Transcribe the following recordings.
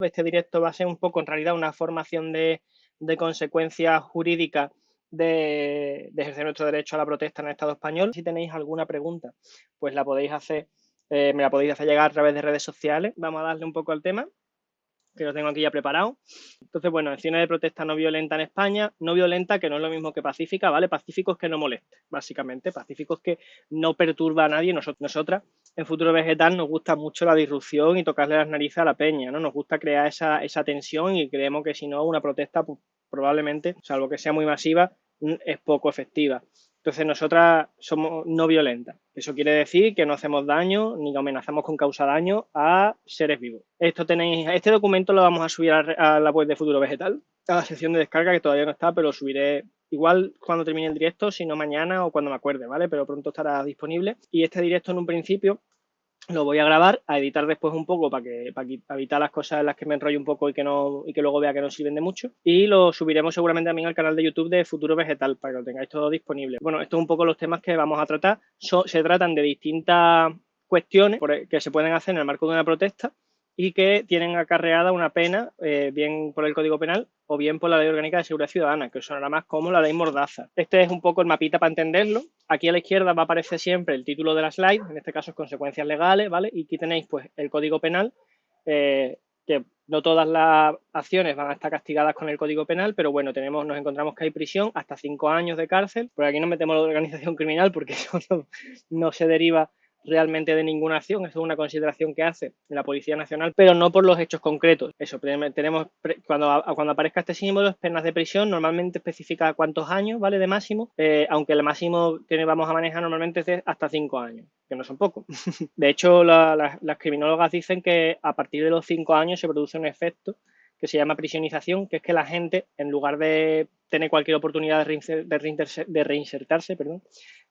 Este directo va a ser un poco, en realidad, una formación de consecuencias jurídicas de ejercer nuestro derecho a la protesta en el Estado español. Si tenéis alguna pregunta, pues la podéis hacer, me la podéis hacer llegar a través de redes sociales. Vamos a darle un poco al tema, que lo tengo aquí ya preparado. Entonces, bueno, acciones de protesta no violenta en España. No violenta, que no es lo mismo que pacífica, ¿vale? Pacífico es que no moleste, básicamente. Pacífico es que no perturba a nadie. Nosotras, en Futuro Vegetal, nos gusta mucho la disrupción y tocarle las narices a la peña, ¿no? Nos gusta crear esa tensión y creemos que si no, una protesta, pues, probablemente, salvo que sea muy masiva, es poco efectiva. Entonces, nosotras somos no violentas. Eso quiere decir que no hacemos daño ni amenazamos con causar daño a seres vivos. Este documento lo vamos a subir a la web de Futuro Vegetal, a la sección de descarga, que todavía no está, pero lo subiré igual cuando termine el directo, si no mañana o cuando me acuerde, ¿vale? Pero pronto estará disponible. Y este directo, en un principio, lo voy a grabar, a editar después un poco para evitar las cosas en las que me enrollo un poco y que luego vea que no sirven de mucho. Y lo subiremos seguramente también al canal de YouTube de Futuro Vegetal para que lo tengáis todo disponible. Bueno, esto es un poco los temas que vamos a tratar. Se tratan de distintas cuestiones que se pueden hacer en el marco de una protesta y que tienen acarreada una pena, bien por el Código Penal o bien por la Ley Orgánica de Seguridad Ciudadana, que sonará más como la Ley Mordaza. Este es un poco el mapita para entenderlo. Aquí a la izquierda va a aparecer siempre el título de la slide, en este caso es consecuencias legales, ¿vale? Y aquí tenéis pues el Código Penal, que no todas las acciones van a estar castigadas con el Código Penal, pero bueno, nos encontramos que hay prisión hasta 5 años de cárcel. Por aquí no metemos la organización criminal porque eso no se deriva realmente de ninguna acción. Eso es una consideración que hace la Policía Nacional, pero no por los hechos concretos. Eso, cuando aparezca este símbolo, penas de prisión, normalmente especifica cuántos años, ¿vale? De máximo, aunque el máximo que vamos a manejar normalmente es de hasta 5 años, que no son pocos. De hecho, las criminólogas dicen que a partir de los 5 años se produce un efecto que se llama prisionización, que es que la gente, en lugar de tener cualquier oportunidad de reinsertarse,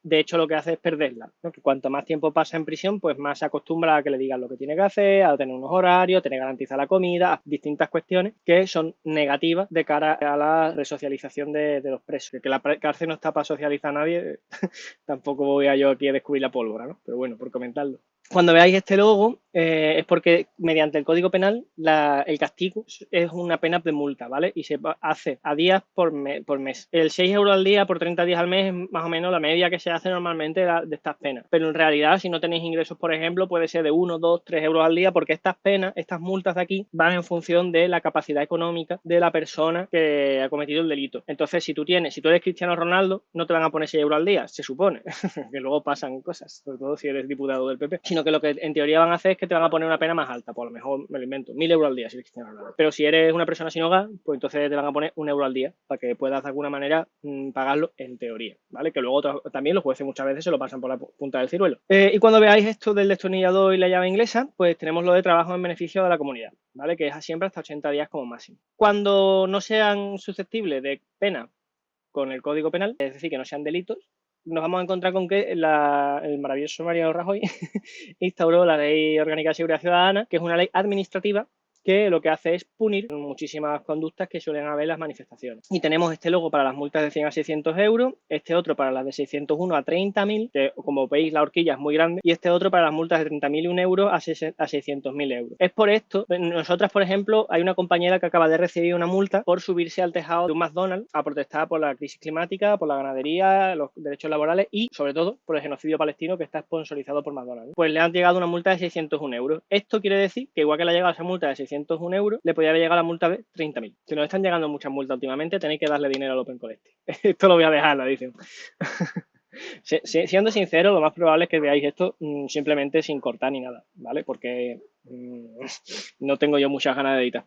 de hecho lo que hace es perderla, ¿no? Que cuanto más tiempo pasa en prisión, pues más se acostumbra a que le digan lo que tiene que hacer, a tener unos horarios, a tener garantizada la comida, a distintas cuestiones que son negativas de cara a la resocialización de los presos. Que la cárcel no está para socializar a nadie, tampoco voy a yo aquí a descubrir la pólvora, ¿no? Pero bueno, por comentarlo. Cuando veáis este logo, es porque mediante el Código Penal el castigo es una pena de multa, ¿vale? Y se hace a días por mes. El 6 euros al día por 30 días al mes es más o menos la media que se hace normalmente de estas penas. Pero en realidad, si no tenéis ingresos, por ejemplo, puede ser de 1, 2, 3 euros al día, porque estas penas, estas multas de aquí, van en función de la capacidad económica de la persona que ha cometido el delito. Entonces, si tú eres Cristiano Ronaldo, no te van a poner 6 euros al día, se supone, que luego pasan cosas, sobre todo si eres diputado del PP, sino que lo que en teoría van a hacer es que te van a poner una pena más alta, pues a lo mejor me lo invento, 1.000 euros al día si eres Cristiano Ronaldo. Pero si eres una persona sin hogar, pues entonces te van a poner 1 euro al día para que puedas de alguna manera pagarlo en teoría, ¿vale? Que luego también los jueces muchas veces se lo pasan por la punta del ciruelo. Y cuando veáis esto del destornillador y la llave inglesa, pues tenemos lo de trabajo en beneficio de la comunidad, ¿vale? Que es siempre hasta 80 días como máximo. Cuando no sean susceptibles de pena con el Código Penal, es decir, que no sean delitos, nos vamos a encontrar con que el maravilloso Mariano Rajoy instauró la Ley Orgánica de Seguridad Ciudadana, que es una ley administrativa que lo que hace es punir muchísimas conductas que suelen haber en las manifestaciones. Y tenemos este logo para las multas de 100 a 600 euros, este otro para las de 601 a 30.000, que como veis la horquilla es muy grande, y este otro para las multas de 30.001 euros a 600.000 euros. Es por esto, nosotras, por ejemplo, hay una compañera que acaba de recibir una multa por subirse al tejado de un McDonald's a protestar por la crisis climática, por la ganadería, los derechos laborales y, sobre todo, por el genocidio palestino que está sponsorizado por McDonald's. Pues le han llegado una multa de 601 euros. Esto quiere decir que igual que le ha llegado esa multa de 601 euros, le podría haber llegado la multa de 30.000. Si nos están llegando muchas multas últimamente, tenéis que darle dinero al Open Collective. Esto lo voy a dejar en la edición. Siendo sincero, lo más probable es que veáis esto simplemente sin cortar ni nada, ¿vale? Porque no tengo yo muchas ganas de editar.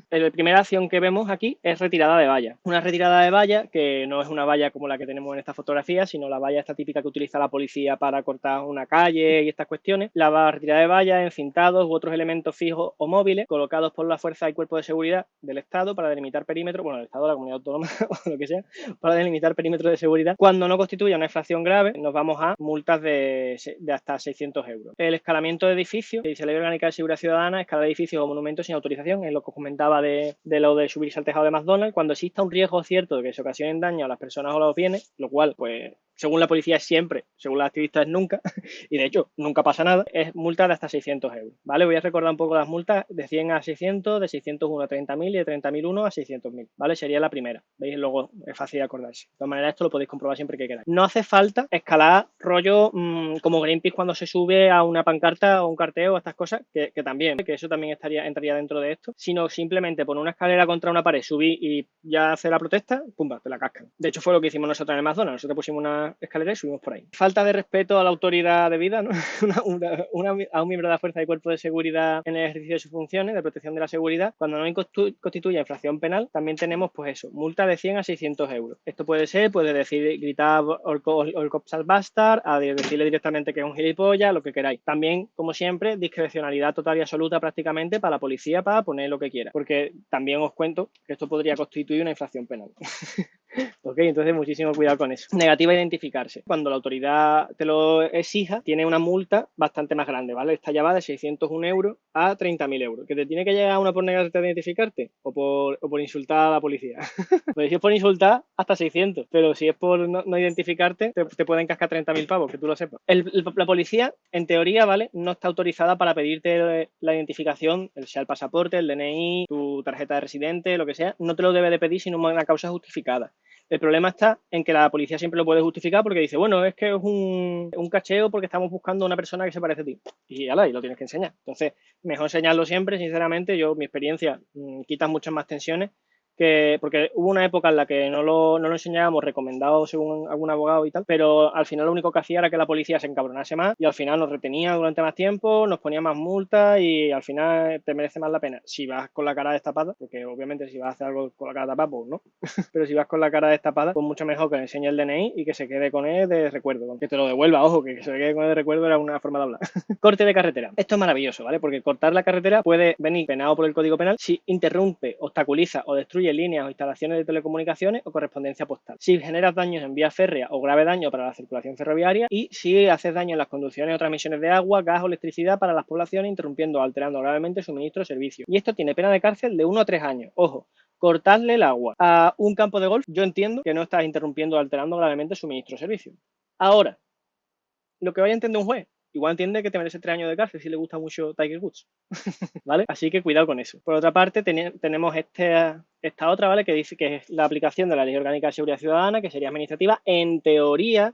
La primera acción que vemos aquí es retirada de valla. Una retirada de valla que no es una valla como la que tenemos en esta fotografía, sino la valla esta típica que utiliza la policía para cortar una calle y estas cuestiones. La retirada de valla, encintados u otros elementos fijos o móviles colocados por la fuerza y cuerpo de seguridad del Estado para delimitar perímetros, bueno, el Estado, la comunidad autónoma o lo que sea, para delimitar perímetros de seguridad. Cuando no constituya una infracción grave, nos vamos a multas de hasta 600 euros. El escalamiento de edificios, que dice Ley Orgánica de Seguridad Ciudadana, escalar edificios o monumentos sin autorización, es lo que os comentaba de lo de subirse al tejado de McDonald's, cuando exista un riesgo cierto de que se ocasionen daño a las personas o a los bienes, lo cual pues según la policía es siempre, según los activistas es nunca, y de hecho nunca pasa nada, es multa de hasta 600 euros, ¿vale? Voy a recordar un poco las multas de 100 a 600, de 601 a 30.000 y de 30.001 a 600.000, ¿vale? Sería la primera, ¿veis? Luego es fácil de acordarse. De todas maneras, esto lo podéis comprobar siempre que queráis. No hace falta escalar rollo como Greenpeace cuando se sube a una pancarta o un carteo o estas cosas, que también, que eso también entraría dentro de esto, sino simplemente poner una escalera contra una pared, subir y ya hacer la protesta, pumba, te la cascan. De hecho, fue lo que hicimos nosotros en el McDonald's. Nosotros pusimos una escalera y subimos por ahí. Falta de respeto a la autoridad debida, ¿no? A un miembro de la fuerza de cuerpo de seguridad en el ejercicio de sus funciones de protección de la seguridad. Cuando no constituya infracción penal, también tenemos, pues eso, multa de 100 a 600 euros. Esto puede ser, puede decir, gritar all cops are bastard, a decirle directamente que es un gilipollas, lo que queráis. También, como siempre, discrecionalidad total y absoluta prácticamente para la policía para poner lo que quiera. Porque también os cuento que esto podría constituir una infracción penal. Ok, entonces muchísimo cuidado con eso. Negativa a identificarse. Cuando la autoridad te lo exija, tiene una multa bastante más grande, ¿vale? Esta ya va de 601 euros a 30.000 euros. ¿Que te tiene que llegar una por negarte a identificarte? ¿O por insultar a la policía? Pues si es por insultar, hasta 600. Pero si es por no identificarte, te pueden cascar 30.000 pavos, que tú lo sepas. La policía, en teoría, ¿vale? No está autorizada para pedirte la identificación, sea el pasaporte, el DNI, tu tarjeta de residente, lo que sea. No te lo debe de pedir sino una causa justificada. El problema está en que la policía siempre lo puede justificar porque dice, bueno, es que es un cacheo porque estamos buscando a una persona que se parece a ti. Y ala, y lo tienes que enseñar. Entonces, mejor enseñarlo siempre, sinceramente. Mi experiencia, quita muchas más tensiones. Porque hubo una época en la que no lo enseñábamos recomendado según algún abogado y tal, pero al final lo único que hacía era que la policía se encabronase más y al final nos retenía durante más tiempo, nos ponía más multas y al final te merece más la pena si vas con la cara destapada, porque obviamente si vas a hacer algo con la cara tapada, pues no, pero si vas con la cara destapada, pues mucho mejor que le enseñe el DNI y que se quede con él de recuerdo, que te lo devuelva, ojo, que se quede con él de recuerdo era una forma de hablar. Corte de carretera. Esto es maravilloso, ¿vale? Porque cortar la carretera puede venir penado por el Código Penal si interrumpe, obstaculiza o destruye líneas o instalaciones de telecomunicaciones o correspondencia postal. Si generas daños en vía férrea o grave daño para la circulación ferroviaria y si haces daño en las conducciones o transmisiones de agua, gas o electricidad para las poblaciones, interrumpiendo o alterando gravemente el suministro o servicio. Y esto tiene pena de cárcel de 1 a 3 años. Ojo, cortarle el agua a un campo de golf, yo entiendo que no estás interrumpiendo o alterando gravemente el suministro o servicio. Ahora, lo que vaya a entender un juez, igual entiende que te merece 3 años de cárcel si le gusta mucho Tiger Woods. ¿Vale? Así que cuidado con eso. Por otra parte, tenemos esta otra, ¿vale? Que dice que es la aplicación de la Ley Orgánica de Seguridad Ciudadana, que sería administrativa. En teoría,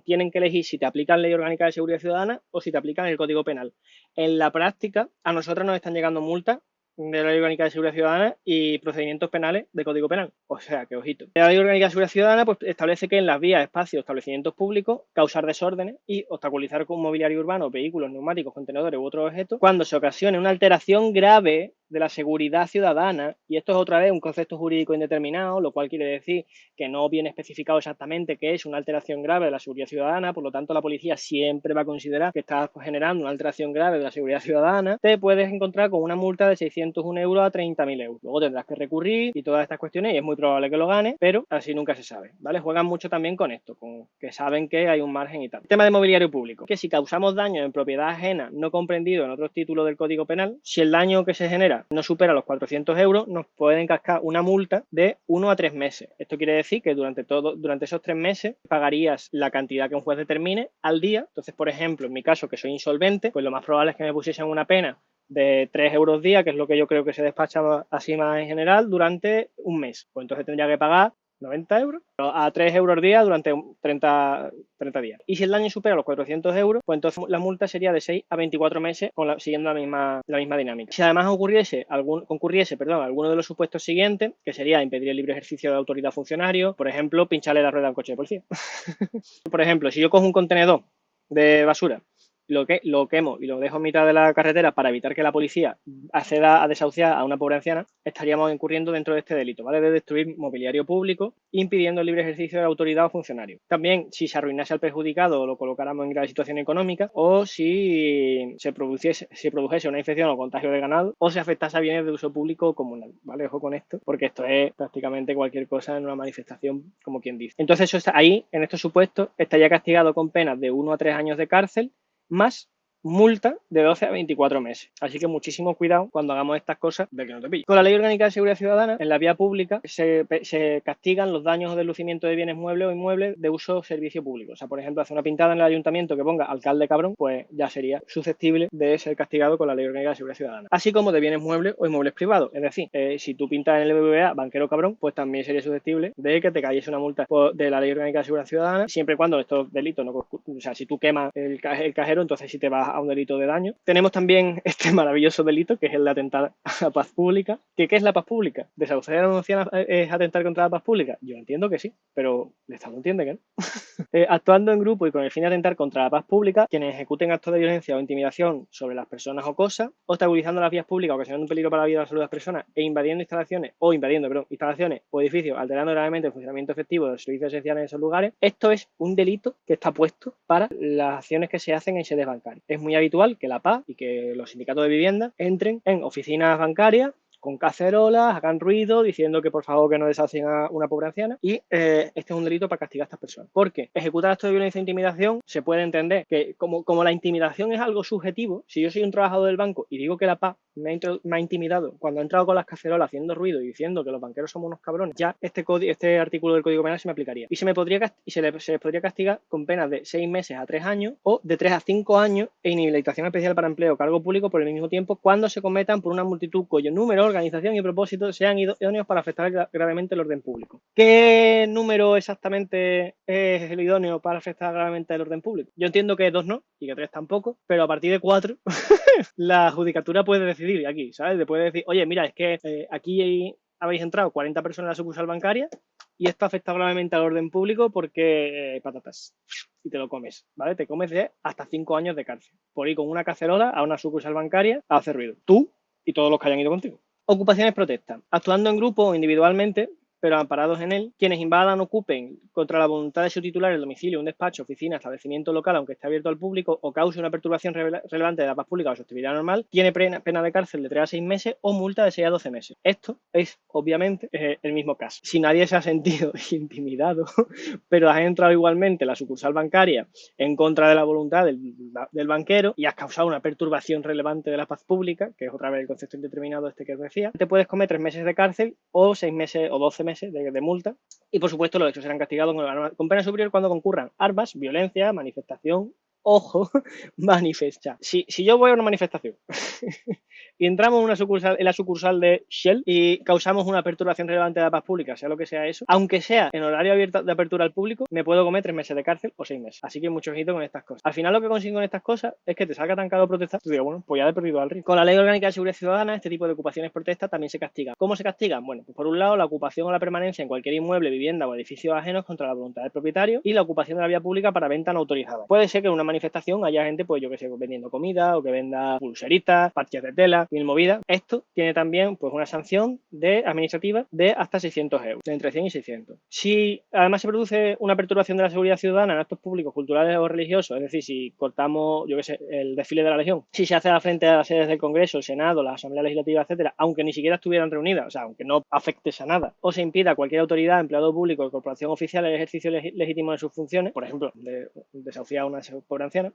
tienen que elegir si te aplican Ley Orgánica de Seguridad Ciudadana o si te aplican el Código Penal. En la práctica, a nosotros nos están llegando multas de la Ley Orgánica de Seguridad Ciudadana y procedimientos penales de Código Penal. O sea, que ojito. La Ley Orgánica de Seguridad Ciudadana pues, establece que en las vías, espacios, establecimientos públicos, causar desórdenes y obstaculizar con mobiliario urbano, vehículos, neumáticos, contenedores u otros objetos, cuando se ocasione una alteración grave de la seguridad ciudadana, y esto es otra vez un concepto jurídico indeterminado, lo cual quiere decir que no viene especificado exactamente qué es una alteración grave de la seguridad ciudadana, por lo tanto la policía siempre va a considerar que estás generando una alteración grave de la seguridad ciudadana, te puedes encontrar con una multa de 601 euros a 30.000 euros. Luego tendrás que recurrir y todas estas cuestiones y es muy probable que lo ganes, pero así nunca se sabe, ¿vale? Juegan mucho también con esto, con que saben que hay un margen y tal. Tema de mobiliario público, que si causamos daño en propiedad ajena no comprendido en otros títulos del Código Penal, si el daño que se genera no supera los 400 euros, nos pueden cascar una multa de 1 a 3 meses. Esto quiere decir que durante esos 3 meses pagarías la cantidad que un juez determine al día. Entonces, por ejemplo, en mi caso, que soy insolvente, pues lo más probable es que me pusiesen una pena de 3 euros día, que es lo que yo creo que se despacha así más en general, durante un mes. Pues entonces tendría que pagar 90 euros a 3 euros día durante 30 días. Y si el daño supera los 400 euros, pues entonces la multa sería de 6 a 24 meses siguiendo la misma dinámica. Si además concurriese alguno de los supuestos siguientes, que sería impedir el libre ejercicio de la autoridad funcionario, por ejemplo, pincharle la rueda a un coche de policía. Por ejemplo, si yo cojo un contenedor de basura, lo quemo y lo dejo en mitad de la carretera para evitar que la policía acceda a desahuciar a una pobre anciana, estaríamos incurriendo dentro de este delito, ¿vale? De destruir mobiliario público, impidiendo el libre ejercicio de la autoridad o funcionario. También, si se arruinase al perjudicado o lo colocáramos en grave situación económica, o si se produjese una infección o contagio de ganado, o se afectase a bienes de uso público o comunal, ¿vale? Ojo con esto, porque esto es prácticamente cualquier cosa en una manifestación, como quien dice. Entonces, eso está ahí, en estos supuestos, estaría castigado con penas de 1 a 3 años de cárcel, más multa de 12 a 24 meses. Así que muchísimo cuidado cuando hagamos estas cosas de que no te pillen. Con la Ley Orgánica de Seguridad Ciudadana, en la vía pública se castigan los daños o deslucimiento de bienes muebles o inmuebles de uso o servicio público. O sea, por ejemplo, hacer una pintada en el ayuntamiento que ponga alcalde cabrón, pues ya sería susceptible de ser castigado con la Ley Orgánica de Seguridad Ciudadana. Así como de bienes muebles o inmuebles privados. Es decir, si tú pintas en el BBVA banquero cabrón, pues también sería susceptible de que te cayese una multa de la Ley Orgánica de Seguridad Ciudadana, siempre y cuando estos delitos no... O sea, si tú quemas el cajero, entonces sí te vas a un delito de daño. Tenemos también este maravilloso delito, que es el de atentar a la paz pública. ¿Qué es la paz pública? ¿Desahuciar a una anciana es atentar contra la paz pública? Yo entiendo que sí, pero el Estado entiende que no. Actuando en grupo y con el fin de atentar contra la paz pública, quienes ejecuten actos de violencia o intimidación sobre las personas o cosas, obstaculizando las vías públicas, ocasionando un peligro para la vida o la salud de las personas, e invadiendo instalaciones o edificios, alterando gravemente el funcionamiento efectivo de los servicios esenciales en esos lugares. Esto es un delito que está puesto para las acciones que se hacen en sedes bancarias. Es muy habitual que la PA y que los sindicatos de vivienda entren en oficinas bancarias con cacerolas, hagan ruido, diciendo que por favor que no desahucien a una pobre anciana. Y este es un delito para castigar a estas personas. Porque ejecutar actos de violencia e intimidación se puede entender que como la intimidación es algo subjetivo, si yo soy un trabajador del banco y digo que la PA me ha intimidado cuando ha entrado con las cacerolas haciendo ruido y diciendo que los banqueros somos unos cabrones, ya este artículo del Código Penal se me aplicaría. Y se les podría castigar con penas de 6 meses a 3 años o de 3 a 5 años e inhabilitación especial para empleo o cargo público por el mismo tiempo cuando se cometan por una multitud cuyo número, organización y propósito sean idóneos para afectar gravemente el orden público. ¿Qué número exactamente es el idóneo para afectar gravemente el orden público? Yo entiendo que 2 no y que 3 tampoco, pero a partir de 4 la judicatura puede decidir aquí, ¿sabes? Puede decir, oye, mira, es que aquí habéis entrado 40 personas en la sucursal bancaria y esto afecta gravemente al orden público porque patatas. Y te lo comes, ¿vale? Te comes de hasta 5 años de cárcel por ir con una cacerola a una sucursal bancaria a hacer ruido. Tú y todos los que hayan ido contigo. Ocupaciones protesta. Actuando en grupo o individualmente, pero amparados en él, quienes invadan o ocupen contra la voluntad de su titular el domicilio, un despacho, oficina, establecimiento local, aunque esté abierto al público, o cause una perturbación relevante de la paz pública o su actividad normal, tiene pena de cárcel de 3 a 6 meses o multa de 6 a 12 meses. Esto es, obviamente, el mismo caso. Si nadie se ha sentido intimidado, pero has entrado igualmente en la sucursal bancaria en contra de la voluntad del banquero y has causado una perturbación relevante de la paz pública, que es otra vez el concepto indeterminado este que os decía, te puedes comer 3 meses de cárcel o 6 meses o 12 meses de multa y por supuesto los hechos serán castigados con pena superior cuando concurran armas, violencia, manifestación, ojo, manifestar. Si yo voy a una manifestación y entramos en la sucursal de Shell y causamos una perturbación relevante de la paz pública, sea lo que sea eso, aunque sea en horario abierto de apertura al público, me puedo comer 3 meses de cárcel o 6 meses. Así que mucho ojito con estas cosas. Al final lo que consigo con estas cosas es que te salga tan caro protestar, tú digo, bueno, pues ya he perdido al río. Con la Ley Orgánica de Seguridad Ciudadana, este tipo de ocupaciones protestas también se castigan. ¿Cómo se castigan? Bueno, pues por un lado, la ocupación o la permanencia en cualquier inmueble, vivienda o edificios ajenos contra la voluntad del propietario y la ocupación de la vía pública para venta no autorizada. Puede ser que en una manifestación haya gente, pues yo que sé, vendiendo comida o que venda pulseritas, parches de tela, mil movidas. Esto tiene también pues una sanción administrativa de hasta 600 euros, de entre 100 y 600. Si además se produce una perturbación de la seguridad ciudadana en actos públicos, culturales o religiosos, es decir, si cortamos, yo que sé, el desfile de la Legión, si se hace frente a las sedes del Congreso, el Senado, la Asamblea Legislativa, etcétera, aunque ni siquiera estuvieran reunidas, o sea, aunque no afectes a nada, o se impida a cualquier autoridad, empleado público o corporación oficial el ejercicio legítimo de sus funciones, por ejemplo, de desahuciar a una pobre anciana,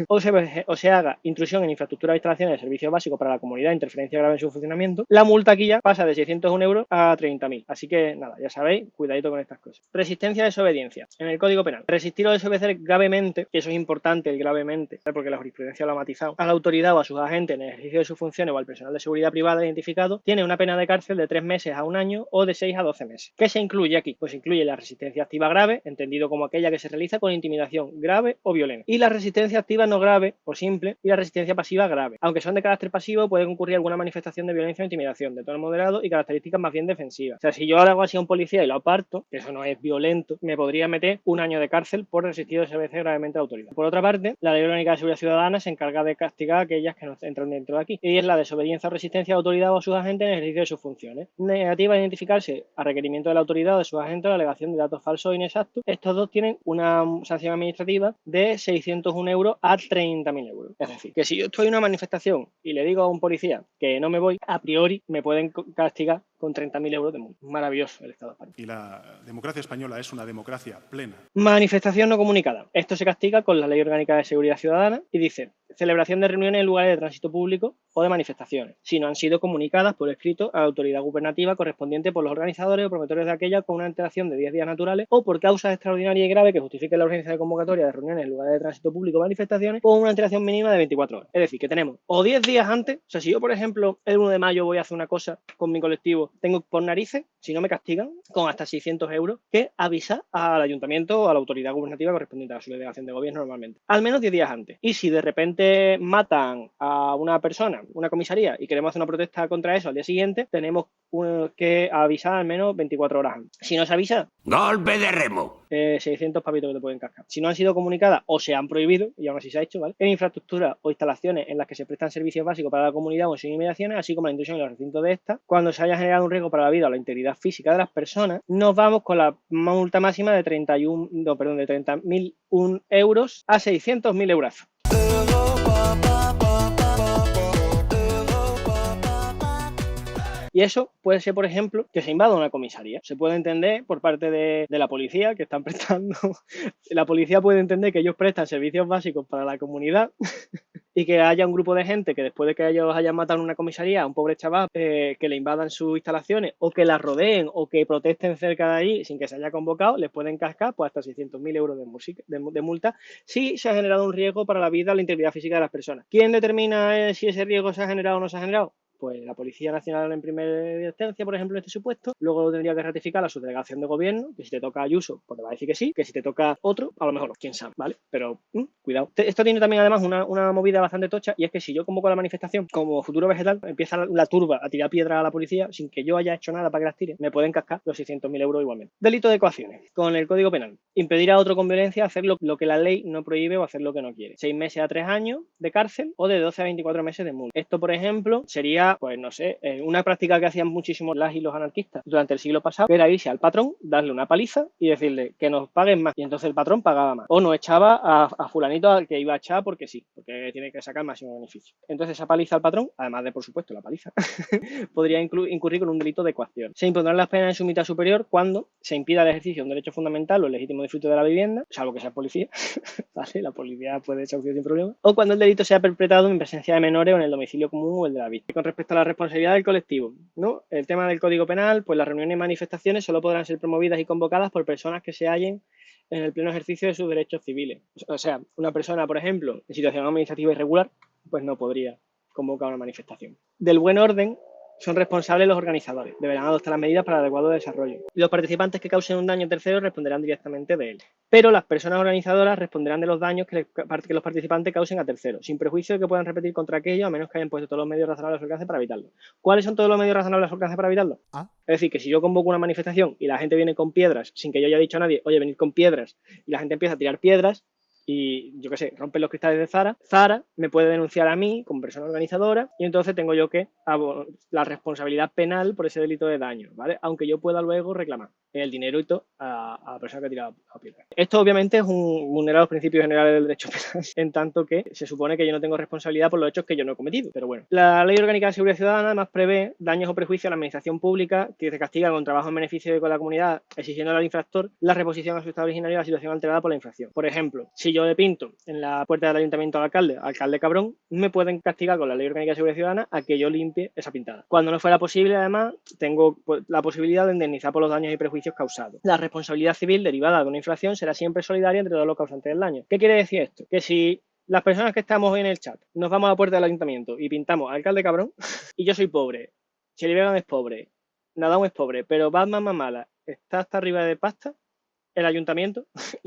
o se haga intrusión en infraestructura de instalaciones de servicios básicos para la comunidad, interferencia grave en su funcionamiento, la multa aquí ya pasa de 601 euros a 30.000. Así que nada, ya sabéis, cuidadito con estas cosas. Resistencia a desobediencia. En el Código Penal, resistir o desobedecer gravemente, y eso es importante, el gravemente, porque la jurisprudencia lo ha matizado, a la autoridad o a sus agentes en el ejercicio de sus funciones o al personal de seguridad privada identificado, tiene una pena de cárcel de 3 meses a 1 año o de 6 a 12 meses. ¿Qué se incluye aquí? Pues incluye la resistencia activa grave, entendido como aquella que se realiza con intimidación grave o violenta, y la resistencia activa no grave o simple, y la resistencia pasiva grave. Aunque son de carácter pasivo, puede concurrir alguna manifestación de violencia o intimidación, de tono moderado y características más bien defensivas. O sea, si yo ahora hago así a un policía y lo aparto, que eso no es violento, me podría meter 1 año de cárcel por resistir o desobedecer gravemente a la autoridad. Por otra parte, la Ley Orgánica de Seguridad Ciudadana se encarga de castigar a aquellas que no entran dentro de aquí, y es la desobediencia o resistencia a la autoridad o a sus agentes en el ejercicio de sus funciones. Negativa a identificarse a requerimiento de la autoridad o de sus agentes o la alegación de datos falsos o inexactos. Estos dos tienen una sanción administrativa de 601 euros a 30.000 euros. Es decir, que si yo estoy en una manifestación y le digo a un policía que no me voy, a priori me pueden castigar con 30.000 euros de multa. Maravilloso el Estado español. Y la democracia española es una democracia plena. Manifestación no comunicada. Esto se castiga con la Ley Orgánica de Seguridad Ciudadana y dice: celebración de reuniones en lugares de tránsito público o de manifestaciones, si no han sido comunicadas por escrito a la autoridad gubernativa correspondiente por los organizadores o promotores de aquella con una antelación de 10 días naturales o por causas extraordinarias y graves que justifiquen la urgencia de convocatoria de reuniones en lugares de tránsito público o manifestaciones con una antelación mínima de 24 horas. Es decir, que tenemos o 10 días antes, o sea, si yo, por ejemplo, el 1 de mayo voy a hacer una cosa con mi colectivo, tengo por narices, si no me castigan, con hasta 600 euros, que avisar al ayuntamiento o a la autoridad gubernativa correspondiente a su delegación de gobierno normalmente. Al menos 10 días antes. Y si de repente matan a una persona, una comisaría, y queremos hacer una protesta contra eso al día siguiente, tenemos que avisar al menos 24 horas antes. Si no se avisa, ¡golpe de remo! 600 pavitos que te pueden cascar. Si no han sido comunicadas o se han prohibido, y aún así se ha hecho, ¿vale?, en infraestructuras o instalaciones en las que se prestan servicios básicos para la comunidad o en sus inmediaciones, así como la intrusión en los recintos de esta, cuando se haya generado un riesgo para la vida o la integridad física de las personas, nos vamos con la multa máxima de 30.001 euros a 600.000 euros. Y eso puede ser, por ejemplo, que se invada una comisaría. Se puede entender por parte de la policía que están prestando. La policía puede entender que ellos prestan servicios básicos para la comunidad y que haya un grupo de gente que después de que ellos hayan matado en una comisaría a un pobre chaval, que le invadan sus instalaciones o que la rodeen o que protesten cerca de allí sin que se haya convocado, les pueden cascar pues hasta 600.000 euros de multa si se ha generado un riesgo para la vida o la integridad física de las personas. ¿Quién determina si ese riesgo se ha generado o no se ha generado? Pues la Policía Nacional en primera instancia, por ejemplo, en este supuesto, luego lo tendría que ratificar a su delegación de gobierno, que si te toca Ayuso, pues te va a decir que sí, que si te toca otro, a lo mejor no, quién sabe, ¿vale? Pero cuidado. Esto tiene también además una movida bastante tocha, y es que si yo convoco la manifestación como futuro vegetal, empieza la turba a tirar piedra a la policía sin que yo haya hecho nada para que las tire, me pueden cascar los 600.000 euros igualmente. Delito de coacciones. Con el Código Penal. Impedir a otro con violencia hacer lo que la ley no prohíbe o hacer lo que no quiere. 6 meses a 3 años de cárcel o de 12 a 24 meses de multa. Esto, por ejemplo, sería, pues no sé, una práctica que hacían muchísimo las y los anarquistas durante el siglo pasado, que era irse al patrón, darle una paliza y decirle que nos paguen más. Y entonces el patrón pagaba más. O no echaba a fulanito al que iba a echar porque sí, porque tiene que sacar el máximo beneficio. Entonces esa paliza al patrón, además de, por supuesto, la paliza, podría incurrir con un delito de coacción. Se impondrán las penas en su mitad superior cuando se impida el ejercicio de un derecho fundamental o el legítimo disfrute de la vivienda, salvo que sea policía, ¿vale? La policía puede desahuciar sin problema. O cuando el delito sea perpetrado en presencia de menores o en el domicilio común o el de la víctima. Con respecto a la responsabilidad del colectivo, ¿no? El tema del Código Penal, pues las reuniones y manifestaciones solo podrán ser promovidas y convocadas por personas que se hallen en el pleno ejercicio de sus derechos civiles. O sea, una persona, por ejemplo, en situación administrativa irregular, pues no podría convocar una manifestación. Del buen orden son responsables los organizadores. Deberán adoptar las medidas para el adecuado desarrollo. Y los participantes que causen un daño a terceros responderán directamente de él. Pero las personas organizadoras responderán de los daños que los participantes causen a terceros, sin prejuicio de que puedan repetir contra aquello, a menos que hayan puesto todos los medios razonables a su alcance para evitarlo. ¿Cuáles son todos los medios razonables a su alcance para evitarlo? Es decir, que si yo convoco una manifestación y la gente viene con piedras, sin que yo haya dicho a nadie, oye, venid con piedras, y la gente empieza a tirar piedras, y yo qué sé, rompen los cristales de Zara me puede denunciar a mí como persona organizadora y entonces tengo yo que la responsabilidad penal por ese delito de daño, ¿vale? Aunque yo pueda luego reclamar el dinero y todo a la persona que ha tirado la piedra. Esto obviamente es vulnerar los principios generales del derecho penal, en tanto que se supone que yo no tengo responsabilidad por los hechos que yo no he cometido, pero bueno. La Ley Orgánica de Seguridad Ciudadana además prevé daños o prejuicios a la administración pública que se castiga con trabajo en beneficio de la comunidad, exigiendo al infractor la reposición a su estado originario de la situación alterada por la infracción. Por ejemplo, si yo le pinto en la puerta del ayuntamiento al alcalde cabrón, me pueden castigar con la Ley Orgánica de Seguridad Ciudadana a que yo limpie esa pintada. Cuando no fuera posible, además, tengo la posibilidad de indemnizar por los daños y prejuicios causados. La responsabilidad civil derivada de una infracción será siempre solidaria entre todos los causantes del daño. ¿Qué quiere decir esto? Que si las personas que estamos hoy en el chat nos vamos a la puerta del ayuntamiento y pintamos alcalde cabrón, y yo soy pobre, Cheli Vegan es pobre, Nadal es pobre, pero Batman Mamala está hasta arriba de pasta, el ayuntamiento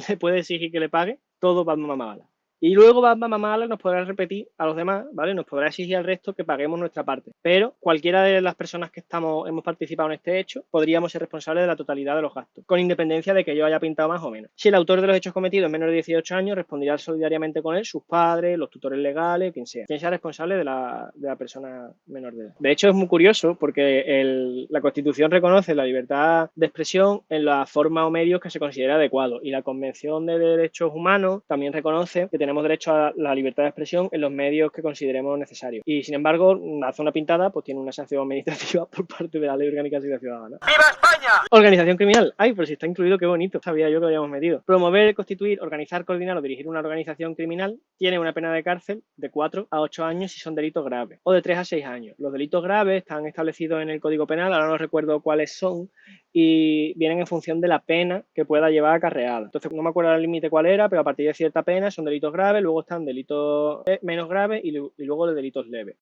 le puede exigir que le pague todo Batman Mamala. Y luego Batman Mamala nos podrá repetir a los demás, ¿vale? Nos podrá exigir al resto que paguemos nuestra parte. Pero cualquiera de las personas que hemos participado en este hecho, podríamos ser responsables de la totalidad de los gastos, con independencia de que yo haya pintado más o menos. Si el autor de los hechos cometidos es menor de 18 años, responderá solidariamente con él, sus padres, los tutores legales, quien sea responsable de la persona menor de edad. De hecho, es muy curioso porque la Constitución reconoce la libertad de expresión en la forma o medios que se considera adecuado, y la Convención de Derechos Humanos también reconoce que tenemos tenemos derecho a la libertad de expresión en los medios que consideremos necesarios. Y, sin embargo, hace una pintada, pues tiene una sanción administrativa por parte de la Ley Orgánica de Seguridad Ciudadana. ¡Viva España! Organización criminal. Ay, pero si está incluido, qué bonito. Sabía yo que lo habíamos metido. Promover, constituir, organizar, coordinar o dirigir una organización criminal tiene una pena de cárcel de 4 a 8 años si son delitos graves, o de 3 a 6 años. Los delitos graves están establecidos en el Código Penal, ahora no recuerdo cuáles son, y vienen en función de la pena que pueda llevar acarreada. Entonces, no me acuerdo el límite cuál era, pero a partir de cierta pena son delitos graves, luego están delitos menos graves y luego los delitos leves.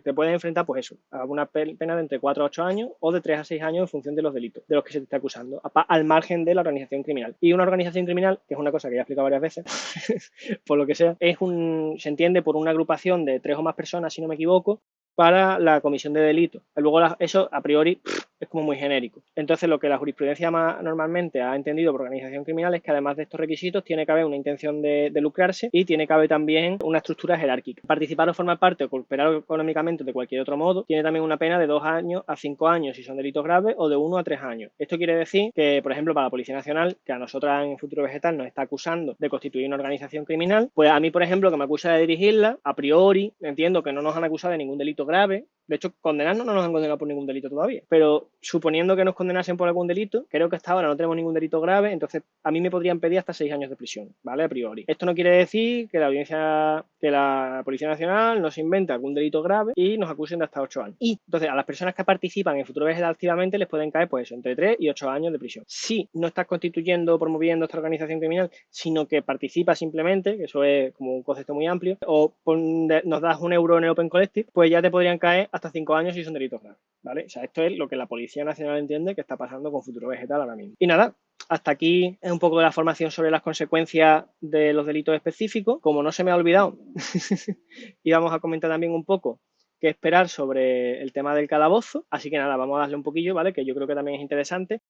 Te puedes enfrentar, pues eso, a una pena de entre 4 a 8 años o de 3 a 6 años en función de los delitos de los que se te está acusando, al margen de la organización criminal. Y una organización criminal, que es una cosa que ya he explicado varias veces, por lo que sea, se entiende por una agrupación de 3 o más personas, si no me equivoco, para la comisión de delitos. Luego eso, a priori, es como muy genérico. Entonces, lo que la jurisprudencia normalmente ha entendido por organización criminal es que además de estos requisitos tiene que haber una intención de lucrarse y tiene que haber también una estructura jerárquica. Participar o formar parte o cooperar económicamente de cualquier otro modo tiene también una pena de 2 años a 5 años si son delitos graves o de 1 a 3 años. Esto quiere decir que, por ejemplo, para la Policía Nacional, que a nosotras en Futuro Vegetal nos está acusando de constituir una organización criminal, pues a mí, por ejemplo, que me acusa de dirigirla, a priori entiendo que no nos han acusado de ningún delito grave. De hecho, condenarnos no nos han condenado por ningún delito todavía. Pero suponiendo que nos condenasen por algún delito, creo que hasta ahora no tenemos ningún delito grave, entonces a mí me podrían pedir hasta 6 años de prisión, ¿vale? A priori. Esto no quiere decir que la Policía Nacional nos invente algún delito grave y nos acusen de hasta 8 años. Y entonces a las personas que participan en Futuro Vegetal activamente les pueden caer, pues eso, entre 3 y 8 años de prisión. Si no estás constituyendo o promoviendo esta organización criminal, sino que participas simplemente, que eso es como un concepto muy amplio, o nos das €1 en el Open Collective, pues ya te podrían caer hasta 5 años si son delitos graves, ¿vale? O sea, esto es lo que la Policía Nacional entiende que está pasando con Futuro Vegetal ahora mismo. Y nada, hasta aquí es un poco de la formación sobre las consecuencias de los delitos específicos. Como no se me ha olvidado, íbamos a comentar también un poco qué esperar sobre el tema del calabozo. Así que nada, vamos a darle un poquillo, ¿vale? Que yo creo que también es interesante.